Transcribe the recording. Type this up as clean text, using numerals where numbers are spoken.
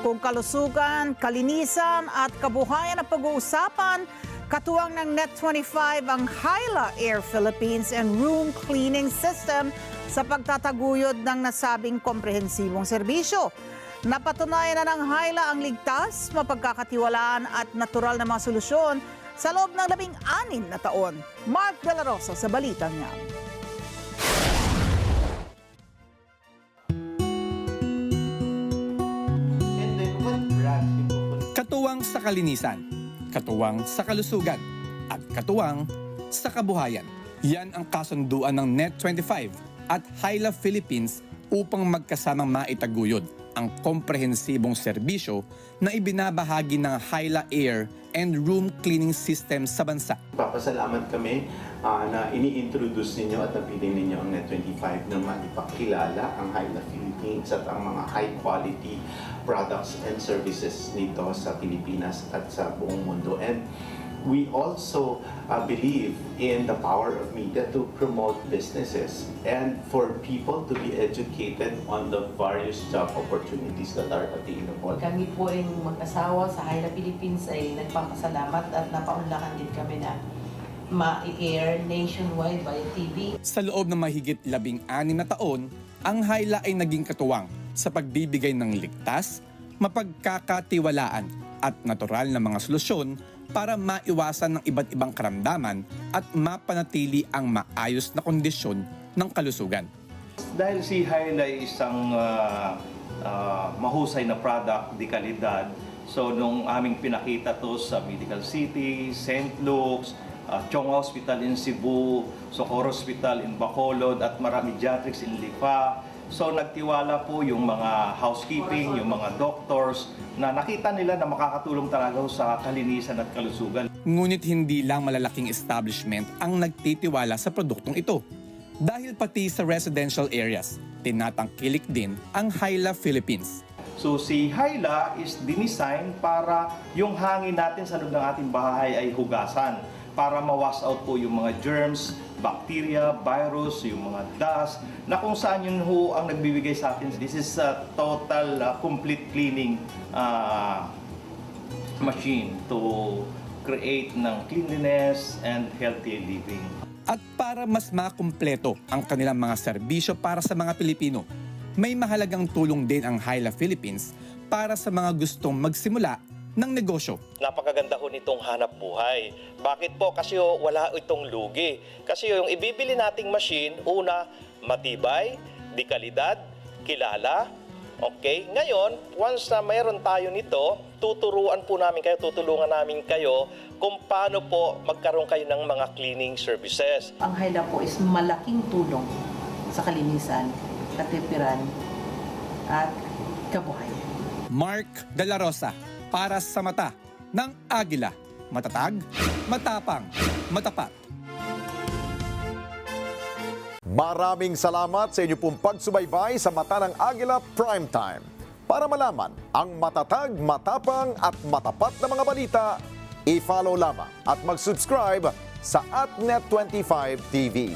Kung kalusugan, kalinisan at kabuhayan ang pag-uusapan, katuwang ng Net25 ang Hyla Air Philippines and Room Cleaning System sa pagtataguyod ng nasabing komprehensibong serbisyo. Napatunayan na ng Hyla ang ligtas, mapagkakatiwalaan at natural na mga solusyon sa loob ng 16 na taon. Mark De La Rosa sa balitang niya. Katuwang sa kalinisan, katuwang sa kalusugan, at katuwang sa kabuhayan. Yan ang kasunduan ng Net25 at Hyla Philippines upang magkasamang maitaguyod ang komprehensibong serbisyo na ibinabahagi ng Hyla Air and Room Cleaning System sa bansa. Papasalamat kami na ini-introduce ninyo at napili ninyo ang Net25 na maipakilala ang Hyla Philippines at ang mga high-quality products and services nito sa Pilipinas at sa buong mundo. And we also believe in the power of media to promote businesses and for people to be educated on the various job opportunities that are available. Kami po rin mag-asawa sa Hyla Philippines ay nagpapasalamat at napaunlakan din kami na ma-air nationwide via TV. Sa loob ng mahigit 16 na taon, ang Hyla ay naging katuwang sa pagbibigay ng ligtas, mapagkakatiwalaan at natural na mga solusyon para maiwasan ng iba't ibang karamdaman at mapanatili ang maayos na kondisyon ng kalusugan. Dahil si Hyla ay isang mahusay na product, di kalidad, so nung aming pinakita to sa Medical City, St. Luke's, Chong Hospital in Cebu, Socorro Hospital in Bacolod at Marami Pediatrics in Lipa. So nagtiwala po yung mga housekeeping, yung mga doctors na nakita nila na makakatulong talaga sa kalinisan at kalusugan. Ngunit hindi lang malalaking establishment ang nagtitiwala sa produktong ito. Dahil pati sa residential areas, tinatangkilik din ang Hyla Philippines. So si Hyla is dinisign para yung hangin natin sa loob ng ating bahay ay hugasan para ma-wash out po yung mga germs, bacteria, virus, yung mga dust, na kung saan yun ho ang nagbibigay sa atin. This is a total complete cleaning machine to create ng cleanliness and healthy living. At para mas makumpleto ang kanilang mga serbisyo para sa mga Pilipino, may mahalagang tulong din ang Hyla Philippines para sa mga gustong magsimula ng negosyo. Napakaganda ho nitong hanap buhay. Bakit po? Kasi wala itong lugi. Kasi yung ibibili nating machine, una, matibay, di kalidad, kilala. Okay? Ngayon, once na mayroon tayo nito, tutulungan namin kayo kung paano po magkaroon kayo ng mga cleaning services. Ang Hyla po is malaking tulong sa kalinisan, katipiran at kabuhayan. Mark De La Rosa, para sa mata ng Agila. Matatag, matapang, matapat. Maraming salamat sa inyo pong pagsubaybay sa Mata ng Agila Primetime. Para malaman ang matatag, matapang at matapat na mga balita, i-follow lamang at mag-subscribe sa @Net25 TV.